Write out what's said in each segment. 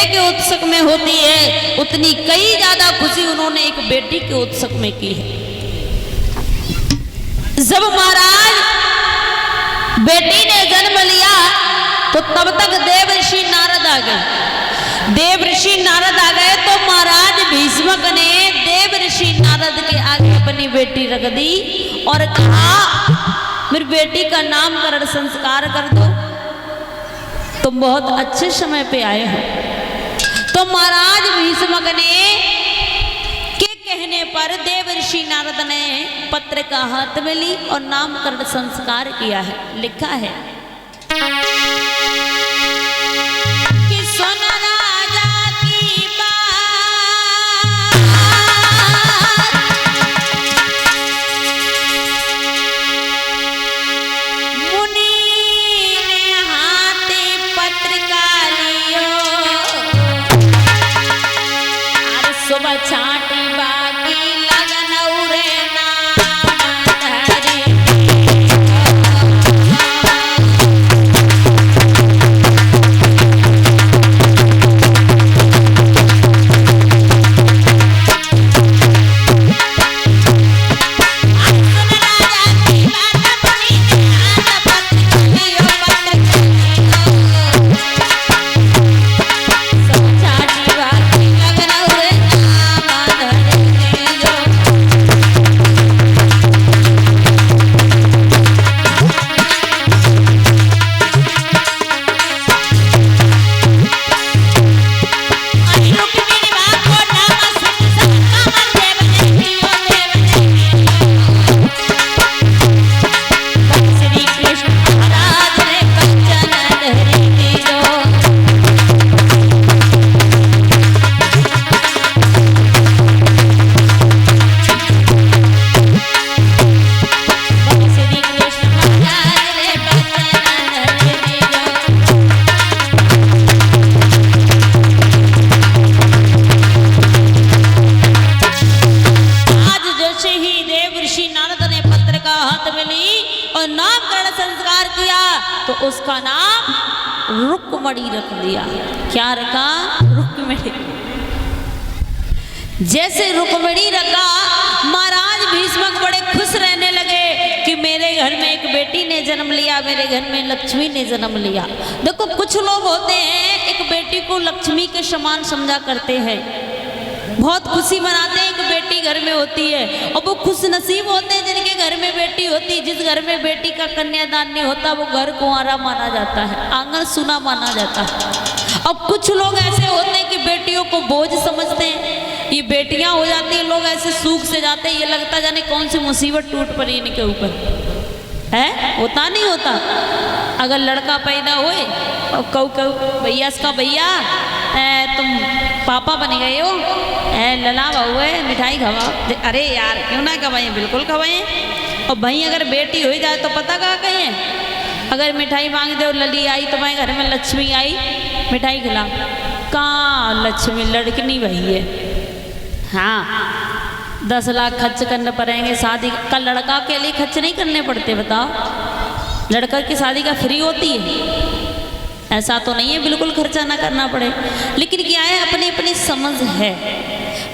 बेटे के उत्सव में होती है उतनी कई ज्यादा खुशी उन्होंने एक बेटी के उत्सव में की है। जब महाराज बेटी ने जन्म लिया तो तब तक देव ऋषि नारद आ गए। देव ऋषि नारद आ गए तो महाराज भीष्मक ने देव ऋषि नारद के आगे अपनी बेटी रख दी और कहा मेरी बेटी का नामकरण संस्कार कर दो, तुम बहुत अच्छे समय पे आए हो। तो महाराज भीष्मक ने के कहने पर देव ऋषि नारद ने पत्रिका हाथ में ली और नामकरण संस्कार किया है। लिखा है कि सुन राजा की बात, मुनि ने हाथे पत्रिका लियो, और सुबह छाटी बाकी लगन उरे नाम धरी। तो उसका नाम रुक्मणी रख दिया। क्या रखा? रुक्मणी। जैसे रुक्मणी रखा महाराज भीष्मक बड़े खुश रहने लगे कि मेरे घर में एक बेटी ने जन्म लिया, मेरे घर में लक्ष्मी ने जन्म लिया। देखो कुछ लोग होते हैं एक बेटी को लक्ष्मी के समान समझा करते हैं, बहुत खुशी मनाते हैं एक बेटी घर में होती है, और वो खुश नसीब होते हैं जिनके घर में बेटी होती है। जिस घर में बेटी का कन्यादान नहीं होता वो घर कुंवारा माना जाता है, आंगन सुना माना जाता है। अब कुछ लोग ऐसे होते हैं कि बेटियों को बोझ समझते हैं, ये बेटियां हो जाती हैं, लोग ऐसे सूख से जाते हैं, ये लगता जाने कौन सी मुसीबत टूट पड़ी इनके ऊपर है। होता नहीं होता। अगर लड़का पैदा हुए और कहू भैया इसका भैया तुम पापा बन गए हो, लला बहू है मिठाई खवाओ। अरे यार क्यों ना खवाएं, बिल्कुल खवाएं। और भाई अगर बेटी हो जाए तो पता कहाँ कहें, अगर मिठाई मांग दे और लली आई तो मैं घर में लक्ष्मी आई मिठाई खिला, कहाँ लक्ष्मी लड़कनी वही है। हाँ 10 लाख खर्च करने पड़ेंगे शादी का, लड़का के लिए खर्च नहीं करने पड़ते बताओ, लड़का की शादी का फ्री होती है। ऐसा तो नहीं है बिल्कुल खर्चा ना करना पड़े, लेकिन क्या है अपनी अपनी समझ है।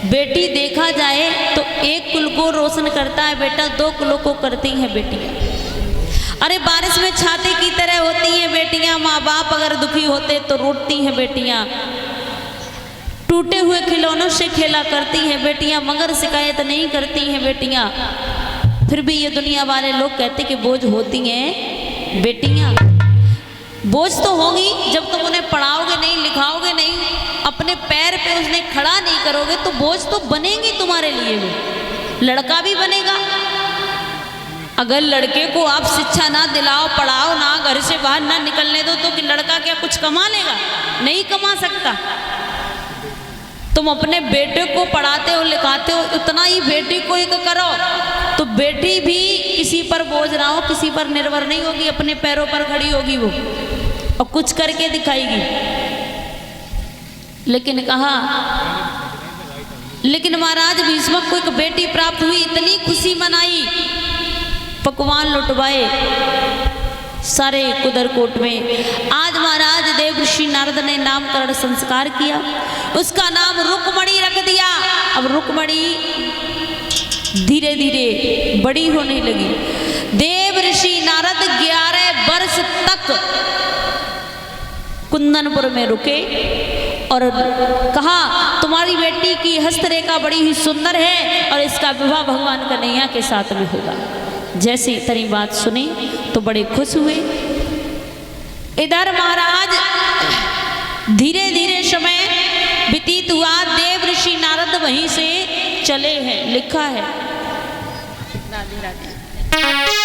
बेटी देखा जाए तो एक कुल को रोशन करता है बेटा, 2 कुलों को करती हैं बेटियां। अरे बारिश में छाते की तरह होती हैं बेटियां, माँ बाप अगर दुखी होते तो रोती हैं बेटियां, टूटे हुए खिलौनों से खेला करती हैं बेटियां, मगर शिकायत नहीं करती हैं बेटियां। फिर भी ये दुनिया वाले लोग कहते कि बोझ होती हैं बेटियां। बोझ तो होगी जब तुम उन्हें पढ़ाओगे नहीं, लिखाओगे नहीं, अपने पैर पे उसने खड़ा नहीं करोगे तो बोझ तो बनेगी तुम्हारे लिए। वो लड़का भी बनेगा। अगर लड़के को आप शिक्षा ना दिलाओ, पढ़ाओ ना, घर से बाहर ना निकलने दो तो कि लड़का क्या कुछ कमा लेगा? नहीं कमा सकता। तुम अपने बेटे को पढ़ाते हो लिखाते हो, उतना ही बेटी को एक करो तो बेटी भी किसी पर बोझ ना हो, किसी पर निर्भर नहीं होगी, अपने पैरों पर खड़ी होगी वो और कुछ करके दिखाएगी। लेकिन महाराज भीष्मक को एक बेटी प्राप्त हुई, इतनी खुशी मनाई, पकवान लुटवाए सारे कुदरकोट में। आज महाराज देव ऋषि नारद ने नामकरण संस्कार किया, उसका नाम रुक्मणी रख दिया। अब रुक्मणी धीरे धीरे बड़ी होने लगी। देव ऋषि नारद 11 वर्ष तक कुंदनपुर में रुके और कहा तुम्हारी बेटी की हस्तरेखा बड़ी ही सुंदर है और इसका विवाह भगवान कन्हैया के साथ में होगा। जैसे इतनी बात सुनी तो बड़े खुश हुए। इधर महाराज धीरे धीरे समय व्यतीत हुआ, देव ऋषि नारद वहीं से चले हैं, लिखा है। राधे राधे।